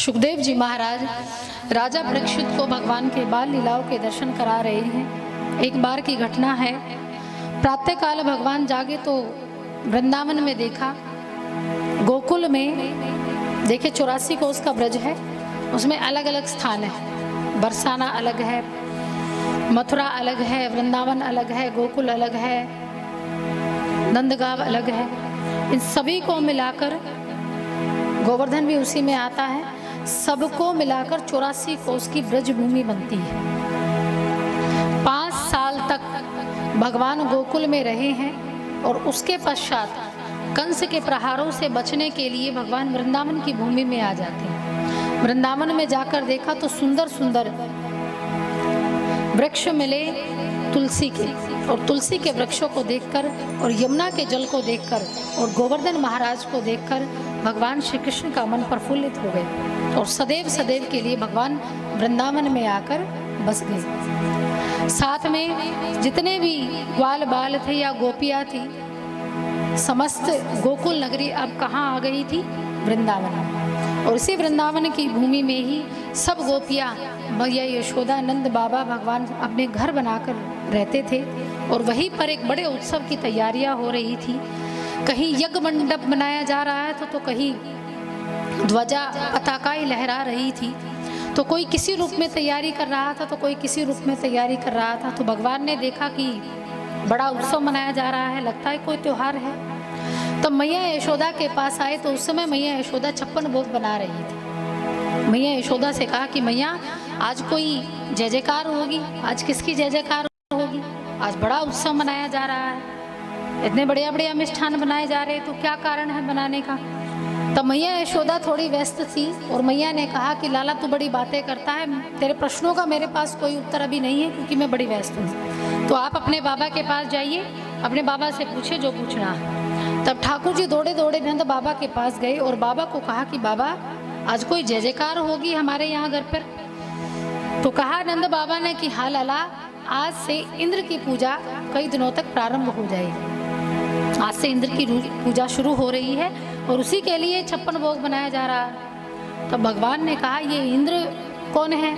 सुखदेव जी महाराज राजा परीक्षित को भगवान के बाल लीलाओं के दर्शन करा रहे हैं। एक बार की घटना है। प्रातःकाल भगवान जागे तो वृंदावन में देखा, गोकुल में देखे 84 कोस का ब्रज है, उसमें अलग अलग स्थान है। बरसाना अलग है, मथुरा अलग है, वृंदावन अलग है, गोकुल अलग है, नंदगांव अलग है। इन सभी को मिलाकर, गोवर्धन भी उसी में आता है, सबको मिलाकर 84 कोस की ब्रज भूमि बनती है। 5 साल तक भगवान गोकुल में रहे हैं और उसके पश्चात कंस के प्रहारों से बचने के लिए भगवान वृंदावन की भूमि में आ जाते हैं। वृंदावन में जाकर देखा तो सुंदर सुंदर वृक्ष मिले तुलसी के, और तुलसी के वृक्षों को देखकर और यमुना के जल को देखकर और गोवर्धन महाराज को देखकर भगवान श्री कृष्ण का मन प्रफुल्लित हो गए और सदैव सदैव के लिए भगवान वृंदावन में आकर बस गए। साथ में जितने भी ग्वाल बाल थे या गोपियाँ थी, समस्त गोकुल नगरी अब कहाँ आ गई थी? वृंदावन। और इसी वृंदावन की भूमि में ही सब गोपियाँ, मैया यशोदा, नंद बाबा, भगवान अपने घर बनाकर रहते थे। और वहीं पर एक बड़े उत्सव की तैयारियां हो रही थी। कहीं यज्ञ मंडप बनाया जा रहा था तो कहीं ध्वजा पताकाएं लहरा रही थी, तो कोई किसी रूप में तैयारी कर रहा था तो कोई किसी रूप में तैयारी कर रहा था। तो भगवान ने देखा कि बड़ा उत्सव मनाया जा रहा है, लगता है कोई त्योहार है। तब मैया यशोदा के पास आए तो उस समय मैया यशोदा 56 भोग बना रही थी। मैया यशोदा से कहा कि मैया आज कोई जय जयकार होगी, आज किसकी जय जयकार होगी? आज बड़ा उत्सव मनाया जा रहा है, इतने बढ़िया बढ़िया मिष्ठान बनाए जा रहे हैं, तो क्या कारण है बनाने का? तब मैया यशोदा थोड़ी व्यस्त थी और मैया ने कहा कि लाला तू बड़ी बातें करता है, तेरे प्रश्नों का मेरे पास कोई उत्तर अभी नहीं है क्योंकि मैं बड़ी व्यस्त हूँ। तो आप अपने बाबा के पास जाइए, अपने बाबा से पूछे जो पूछना है। तब ठाकुर जी दौड़े दौड़े नंद बाबा के पास गए और बाबा को कहा कि बाबा आज कोई जय जयकार होगी हमारे यहाँ घर पर? तो कहा नंद बाबा ने कि हाँ लाला, आज से इंद्र की पूजा कई दिनों तक प्रारंभ हो जाएगी। आज से इंद्र की पूजा शुरू हो रही है और उसी के लिए 56 भोग बनाया जा रहा है। तब भगवान ने कहा ये इंद्र कौन है?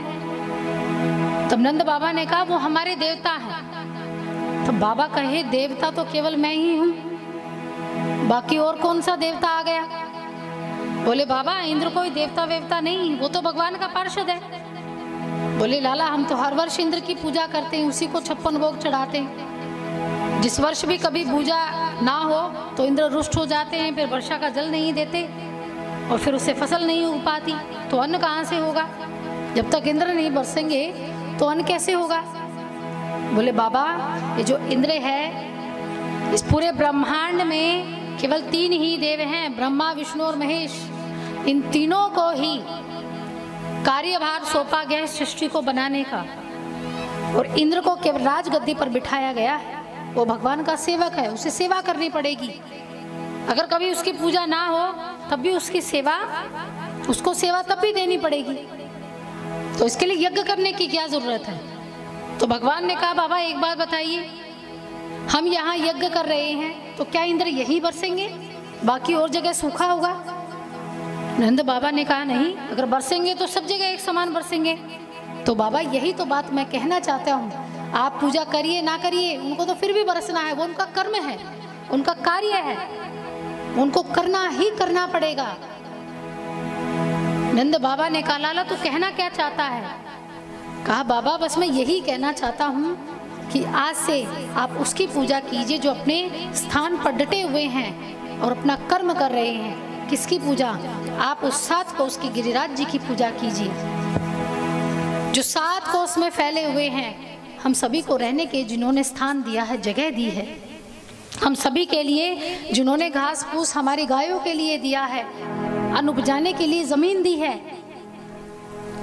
तब नंद बाबा ने कहा वो हमारे देवता हैं। तो बाबा कहे देवता तो केवल मैं ही हूँ, बाकी और कौन सा देवता आ गया? बोले बाबा इंद्र कोई देवता वेवता नहीं, वो तो भगवान का पार्षद है। बोले लाला हम तो हर वर्ष इंद्र की पूजा करते हैं, उसी को 56 भोग चढ़ाते हैं। जिस वर्ष भी कभी पूजा ना हो तो इंद्र रुष्ट हो जाते हैं, फिर वर्षा का जल नहीं देते और फिर उससे फसल नहीं उग पाती, तो अन्न कहाँ से होगा? जब तक इंद्र नहीं बरसेंगे तो अन्न कैसे होगा? बोले बाबा ये जो इंद्र है, इस पूरे ब्रह्मांड में केवल 3 ही देव हैं, ब्रह्मा विष्णु और महेश। इन तीनों को ही कार्यभार सौंपा गया है सृष्टि को बनाने का, और इंद्र को केवल राजगद्दी पर बिठाया गया है। वो भगवान का सेवक है, उसे सेवा करनी पड़ेगी। अगर कभी उसकी पूजा ना हो तब भी उसकी सेवा, उसको सेवा तब भी देनी पड़ेगी। तो इसके लिए यज्ञ करने की क्या जरूरत है? तो भगवान ने कहा बाबा एक बात बताइए, हम यहाँ यज्ञ कर रहे हैं तो क्या इंद्र यही बरसेंगे, बाकी और जगह सूखा होगा? नंद बाबा ने कहा नहीं, अगर बरसेंगे तो सब जगह एक समान बरसेंगे। तो बाबा यही तो बात मैं कहना चाहता हूँ, आप पूजा करिए ना करिए उनको तो फिर भी बरसना है, वो उनका कर्म है, उनका कार्य है, उनको करना ही करना पड़ेगा। नंद बाबा ने कहा लाला तू कहना क्या चाहता है? कहा बाबा बस मैं यही कहना चाहता हूँ कि आज से आप उसकी पूजा कीजिए जो अपने स्थान पर डटे हुए हैं और अपना कर्म कर रहे हैं। किसकी पूजा? आप उस 7 कोस की गिरिराज जी की पूजा कीजिए जो 7 कोस में फैले हुए हैं। हम सभी को रहने के जिन्होंने स्थान दिया है, जगह दी है, हम सभी के लिए जिन्होंने घास फूस हमारी गायों के लिए दिया है, अन्न उपजाने के लिए जमीन दी है,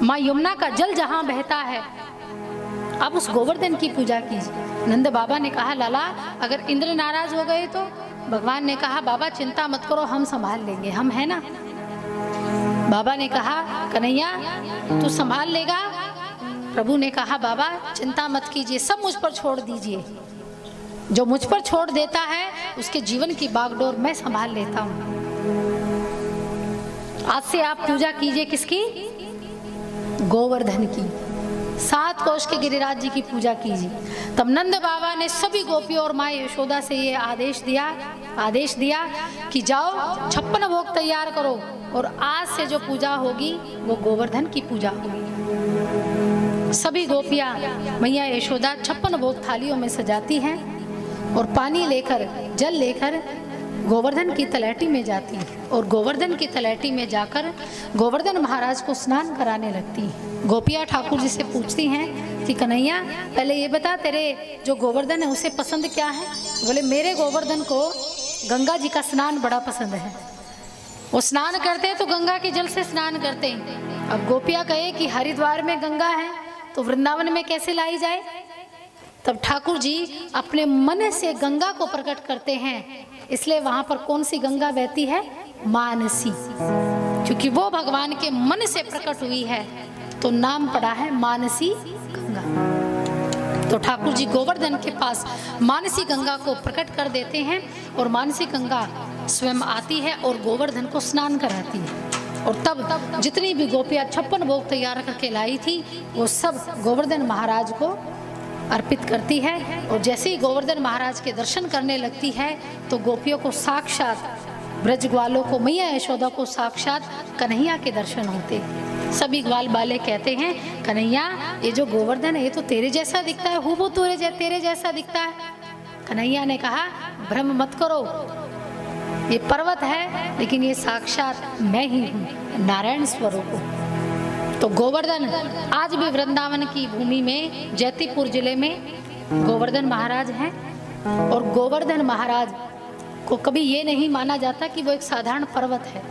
माँ यमुना का जल जहाँ बहता है, आप उस गोवर्धन की पूजा कीजिए। नंद बाबा ने कहा लाला अगर इंद्र नाराज हो गए तो? भगवान ने कहा बाबा चिंता मत करो, हम संभाल लेंगे, हम है ना। बाबा ने कहा कन्हैया तू संभाल लेगा? प्रभु ने कहा बाबा चिंता मत कीजिए, सब मुझ पर छोड़ दीजिए, जो मुझ पर छोड़ देता है उसके जीवन की बागडोर मैं संभाल लेता हूँ। आज से आप पूजा कीजिए किसकी? गोवर्धन की। 7 कोष के गिरिराज जी की पूजा कीजिए। तब नंद बाबा ने सभी गोपियों और माँ यशोदा से ये आदेश दिया कि जाओ 56 भोग तैयार करो और आज से जो पूजा होगी वो गोवर्धन की पूजा होगी। सभी गोपियां मैया यशोदा 56 भोग थालियों में सजाती हैं और पानी लेकर, जल लेकर गोवर्धन की तलैटी में जाती है और गोवर्धन की तलैटी में जाकर गोवर्धन महाराज को स्नान कराने लगती है। गोपियाँ ठाकुर जी से पूछती हैं कि कन्हैया पहले ये बता, तेरे जो गोवर्धन है उसे पसंद क्या है? बोले मेरे गोवर्धन को गंगा जी का स्नान बड़ा पसंद है। वो स्नान करते हैं तो गंगा के जल से स्नान करते हैं। अब गोपियाँ कहे कि हरिद्वार में गंगा है तो वृंदावन में कैसे लाई जाए? तब ठाकुर जी अपने मन से गंगा को प्रकट करते हैं, इसलिए वहां पर कौन सी गंगा बहती है? मानसी। क्योंकि वो भगवान के मन से प्रकट हुई है तो नाम पड़ा है मानसी गंगा। तो ठाकुर जी गोवर्धन के पास मानसी गंगा को प्रकट कर देते हैं और मानसी गंगा स्वयं आती है और गोवर्धन को स्नान कराती है। और तब जितनी भी गोपियां 56 भोग तैयार करके लाई थी वो सब गोवर्धन महाराज को अर्पित करती है। और जैसे ही गोवर्धन महाराज के दर्शन करने लगती है तो गोपियों को साक्षात, ब्रज ग्वालों को, मैया यशोदा को साक्षात कन्हैया के दर्शन होते। सभी ग्वाल बाले कहते हैं कन्हैया ये जो गोवर्धन है ये तो तेरे जैसा दिखता है, हूबहू तेरे जैसा दिखता है। कन्हैया ने कहा भ्रम मत करो, ये पर्वत है लेकिन ये साक्षात मैं ही हूँ, नारायण स्वरूप हूँ। तो गोवर्धन आज भी वृंदावन की भूमि में जैतीपुर जिले में गोवर्धन महाराज हैं और गोवर्धन महाराज को कभी ये नहीं माना जाता कि वो एक साधारण पर्वत है।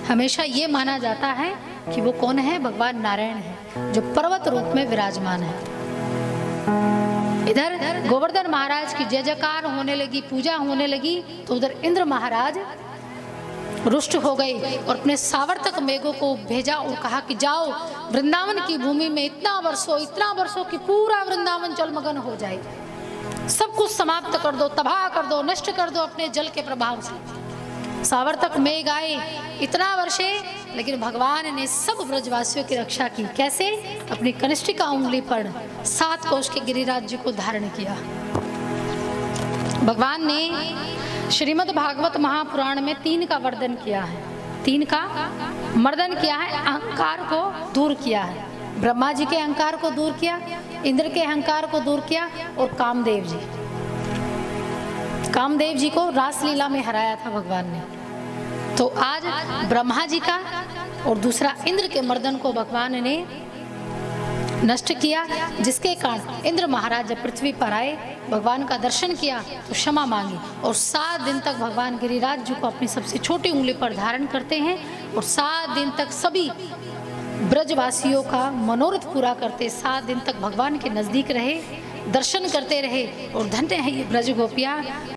हमेशा ये माना जाता है कि वो कौन है? भगवान नारायण है जो पर्वत रूप में विराजमान है। इधर गोवर्धन महाराज की जय जयकार होने लगी, पूजा होने लगी तो उधर इंद्र महाराज रुष्ट हो गए और अपने सावर्तक मेघों को भेजा और कहा कि जाओ वृंदावन की भूमि में इतना वर्षों कि पूरा वृंदावन जलमग्न हो जाए, सब कुछ समाप्त कर दो, तबाह कर दो, नष्ट कर दो अपने जल के प्रभाव से। सावर्तक मेघ आए, इतना वर्षे, लेकिन भगवान ने सब ब्रजवासियों की रक्षा की। कैसे? अपनी कनिष्ठिका उंगली पर 7 कोष के गिरिराज जी को धारण किया। भगवान ने श्रीमद् भागवत महापुराण में 3 का वर्णन किया है, 3 का मर्दन किया है। अहंकार को दूर किया है, ब्रह्मा जी के अहंकार को दूर किया, इंद्र के अहंकार को दूर किया और कामदेव जी को रासलीला में हराया था भगवान ने। तो आज ब्रह्मा जी का और दूसरा इंद्र के मर्दन को भगवान ने नष्ट किया, जिसके कारण इंद्र महाराज जब पृथ्वी पर आए, भगवान का दर्शन किया तो क्षमा मांगी और 7 दिन तक भगवान गिरिराज जी को अपनी सबसे छोटी उंगली पर धारण करते हैं और 7 दिन तक सभी ब्रजवासियों का मनोरथ पूरा करते, 7 दिन तक भगवान के नजदीक रहे, दर्शन करते रहे। और धन्य है ये ब्रज गोपियाँ